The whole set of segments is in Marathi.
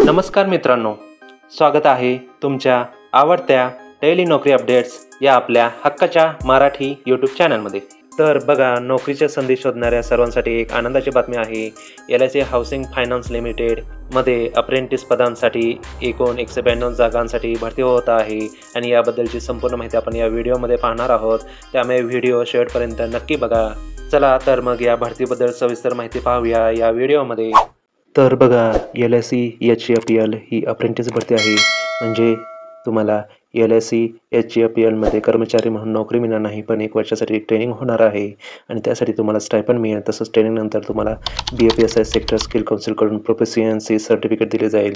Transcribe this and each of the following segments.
नमस्कार मित्रांनो, स्वागत आहे तुमच्या आवडत्या डेली नोकरी अपडेट्स या आपल्या हक्काच्या मराठी यूट्यूब चॅनलमध्ये. तर बघा, नोकरीच्या संधी शोधणाऱ्या सर्वांसाठी एक आनंदाची बातमी आहे. LIC हाऊसिंग फायनान्स लिमिटेडमध्ये अप्रेंटिस पदांसाठी एकूण 192 जागांसाठी भरती होत आहे आणि याबद्दलची संपूर्ण माहिती आपण या व्हिडिओमध्ये पाहणार आहोत. त्यामुळे व्हिडिओ शेवटपर्यंत नक्की बघा. चला तर मग या भरतीबद्दल सविस्तर माहिती पाहूया या व्हिडिओमध्ये. तर बघा, LIC HCFL ही अप्रेंटिस भरती आहे. म्हणजे तुम्हाला LIC HCFLमध्ये कर्मचारी म्हणून नोकरी मिळणार नाही, पण 1 वर्षासाठी ट्रेनिंग होणार आहे आणि त्यासाठी तुम्हाला स्टायपंड मिळेल. तसंच ट्रेनिंगनंतर तुम्हाला BFSI सेक्टर स्किल काउन्सिलकडून प्रोफिशियन्सी सर्टिफिकेट दिले जाईल.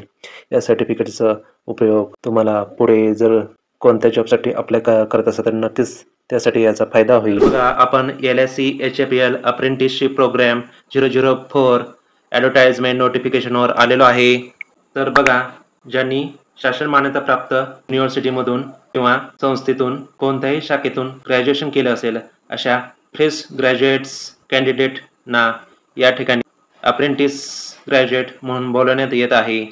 या सर्टिफिकेटचा उपयोग तुम्हाला पुढे जर कोणत्या जॉबसाठी अप्लाय करत असाल तर नक्कीच त्यासाठी याचा फायदा होईल. बघा, आपण LIC HCFL apprenticeship program 004 advertisement नोटिफिकेशनवर आलेलो आहे. तर बघा, ज्यांनी शासन मान्यता प्राप्त युनिव्हर्सिटीमधून किंवा संस्थेतून कोणत्याही शाखेतून ग्रॅज्युएशन केलं असेल अशा फ्रेश ग्रॅज्युएट्स कॅन्डिडेटना या ठिकाणी अप्रेंटिस ग्रॅज्युएट म्हणून बोलवण्यात येत आहे.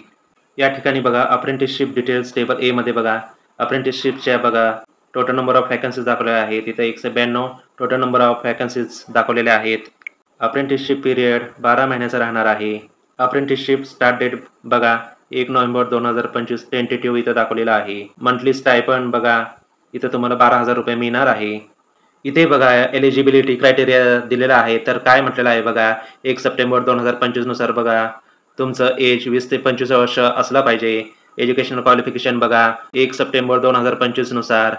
या ठिकाणी बघा, अप्रेंटिसशिप डिटेल्स टेबल ए मध्ये बघा, अप्रेंटिसशिपच्या बघा टोटल नंबर ऑफ वॅकन्सीज दाखवलेल्या आहेत. तिथे 192 टोटल नंबर ऑफ वॅकन्सीज दाखवलेल्या आहेत. अप्रेंटिसशिप पिरियड 12 महिन्याचा राहणार आहे. अप्रेंटिसशिप स्टार्ट डेट बघा 1 नोव्हेंबर 2025 टेंटेटिव्ह इथं दाखवलेला आहे. मंथली स्टायपंड बघा इथं तुम्हाला 12,000 रुपये मिळणार आहे. इथे बघा एलिजिबिलिटी क्रायटेरिया दिलेला आहे. तर काय म्हटलेलं आहे बघा, 1 सप्टेंबर 2025 नुसार बघा तुमचं एज 20 ते 25 वर्ष असलं पाहिजे. एज्युकेशनल क्वालिफिकेशन बघा 1 सप्टेंबर 2025 नुसार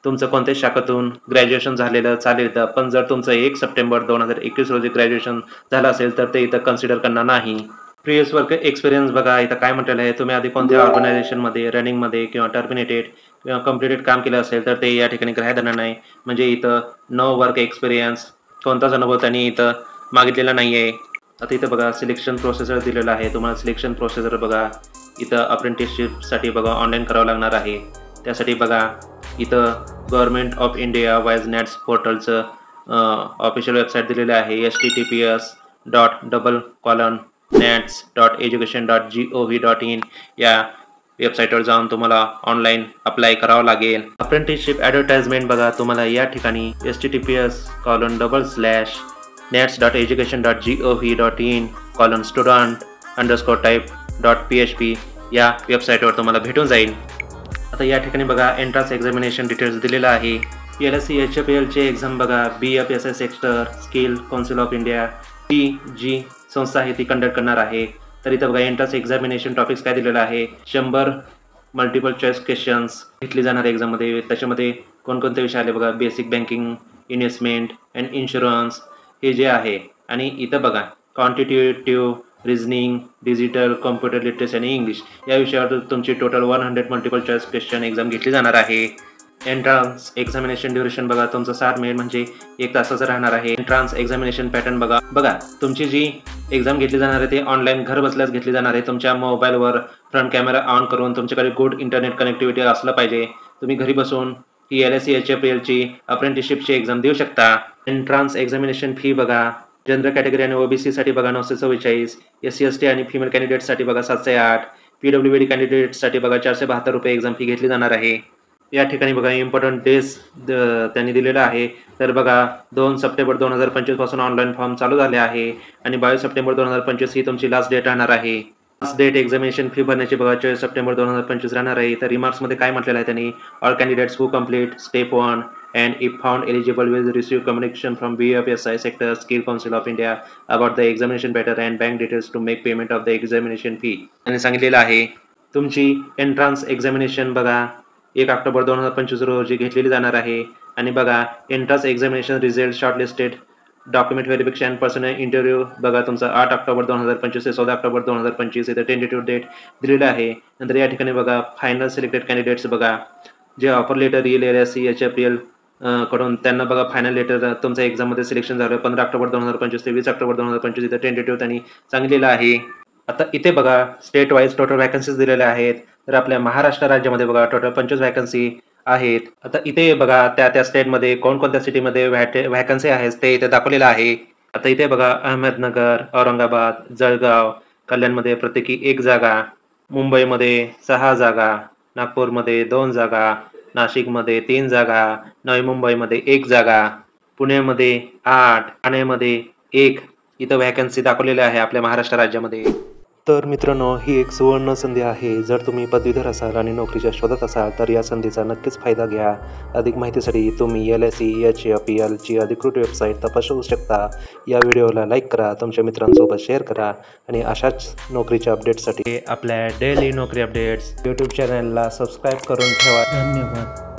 तुमचं कोणत्याही शाखेतून ग्रॅज्युएशन झालेलं चालेल. तर पण जर तुमचं 1 सप्टेंबर 2021 रोजी ग्रॅज्युएशन झालं असेल तर ते इथं कन्सिडर करणार नाही. प्रिवियस वर्क एक्सपिरियन्स बघा इथं काय म्हटलेलं आहे, तुम्ही आधी कोणत्या ऑर्गनायझेशनमध्ये रनिंगमध्ये किंवा टर्मिनेटेड किंवा कम्प्लिटेड काम केलं असेल तर ते या ठिकाणी ग्राह्य धरणार नाही. म्हणजे इथं नो वर्क एक्सपिरियन्स कोणताच अनुभव त्यांनी इथं मागितलेला नाही आहे. आता इथं बघा सिलेक्शन प्रोसेसर दिलेलं आहे. तुम्हाला सिलेक्शन प्रोसेसर बघा इथं अप्रेंटिसशिपसाठी बघा ऑनलाईन करावं लागणार आहे. त्यासाठी बघा इथं government of India wise NATS पोर्टलचं ऑफिशियल वेबसाईट दिलेलं आहे. https://nats.education.gov.in या वेबसाईटवर जाऊन तुम्हाला ऑनलाईन अप्लाय करावं लागेल. अप्रेंटिसशिप ॲडव्हर्टाइजमेंट बघा तुम्हाला या ठिकाणी https://nats.education.gov.in:student_type.php या वेबसाईटवर तुम्हाला भेटून जाईल. आता या ठिकाणी बघा एंट्रन्स एक्झामिनेशन डिटेल्स दिलेलं आहे. LIC HCFLचे एक्झाम बघा BFSI sector skill council of India ही जी संस्था आहे ती कंडक्ट करणार आहे. तर इथं बघा एंट्रन्स एक्झामिनेशन टॉपिक्स काय दिलेलं आहे, 100 मल्टिपल चॉईस क्वेश्चन्स घेतली जाणार एक्झाममध्ये. त्याच्यामध्ये कोणकोणते विषय आले बघा, basic banking, investment and insurance हे जे आहे. आणि इथं बघा quantitative reasoning, digital, computer literacy आणि इंग्लिश या विषयावर तुमची total 100 multiple choice question exam घेतली जाणार आहे. एंट्रन्स एक्झामिनेशन ड्युरेशन बघा तुमचं 7 मिनिट म्हणजे 1 तासाचं राहणार आहे. एंट्रन्स एक्झामिनेशन पॅटर्न बघा तुमची जी एक्झाम घेतली जाणार आहे ते ऑनलाईन घर बसल्याच घेतली जाणार आहे. तुमच्या मोबाईलवर फ्रंट कॅमेरा ऑन करून तुमच्याकडे गुड इंटरनेट कनेक्टिव्हिटी असलं पाहिजे. तुम्ही घरी बसून ही LIC HCFLची अप्रेंटिसशिपची एक्झाम देऊ शकता. एंट्रन्स एक्झामिनेशन फी बघा जनरल कॅटेगरी आणि OBC साठी बघा 944, SC ST आणि फिमेल कॅन्डिडेटसाठी बघा 708, PWD कॅन्डिडेटसाठी बघा 472 रुपये एक्झाम फी घेतली जाणार आहे. या ठिकाणी बघा इम्पॉर्टंट डेज त्यांनी दिलेलं आहे. तर बघा 2 सप्टेंबर 2025 पासून ऑनलाईन फॉर्म चालू झाले आहे आणि 22 सप्टेंबर 2025 ही तुमची लास्ट डेट राहणार आहे. लास्ट डेट एक्झामिनेशन फी भरण्याची बघा 24 सप्टेंबर 2025 राहणार आहे. तर रिमार्क्समध्ये काय म्हटलेलं आहे त्यांनी, all candidates who complete step 1 and if found eligible will receive communication from BFSI sector skill council of India about the examination pattern and bank details to make payment of the examination fee. त्यांनी सांगितलेलं आहे तुमची एंट्रन्स एक्झामिनेशन बघा 1 ऑक्टोबर 2025 रोजी घेतलेली जाणार आहे. आणि बघा entrance examination result shortlisted document verification personal interview बघा तुमचा 8 ऑक्टोबर 2025 ते 14 ऑक्टोबर 2025 इथे टेंटेटिव्ह डेट दिलेलं आहे. नंतर या ठिकाणी बघा फायनल सिलेक्टेड कॅन्डिडेट्स बघा जे ऑफर लेटर येईल LIC HCFL कडून त्यांना बघा फायनल लेटर तुमचं एक्झाममध्ये सिलेक्शन झालं 15 ऑक्टोबर 2025 ते 20 ऑक्टोबर 2025 इथं टेंटेटिव्ह त्यांनी सांगितलेलं आहे. आता इथे बघा स्टेट वाईज टोटल वॅकन्सीज दिलेल्या आहेत. तर आपल्या महाराष्ट्र राज्यामध्ये बघा टोटल 25 वॅकन्सी आहेत. आता इथे बघा त्या स्टेटमध्ये कोणकोणत्या सिटीमध्ये वॅकन्सी आहेत ते इथे दाखवलेलं आहे. आता इथे बघा अहमदनगर, औरंगाबाद, जळगाव, कल्याणमध्ये प्रत्येकी 1 जागा, मुंबईमध्ये 6 जागा, नागपूरमध्ये 2 जागा, नाशिकमध्ये 3 जागा, नवी मुंबईमध्ये 1 जागा, पुण्यामध्ये 8, ठाण्यामध्ये 1 इथं व्हॅकन्सी दाखवलेल्या आहे आपल्या महाराष्ट्र राज्यामध्ये. तर मित्रांनो, ही एक सुवर्ण संधी आहे. जर तुम्ही पदवीधर असाल आणि नोकरीच्या शोधात असाल तर या संधीचा नक्कीच फायदा घ्या. अधिक माहितीसाठी तुम्ही LIC HFPL ची अधिकृत वेबसाईट तपासू शकता. या व्हिडिओला लाईक करा, तुमच्या मित्रांसोबत शेअर करा आणि अशाच नोकरीच्या अपडेट्ससाठी आपल्या डेली नोकरी अपडेट्स यूट्यूब चॅनलला सबस्क्राईब करून ठेवा. धन्यवाद.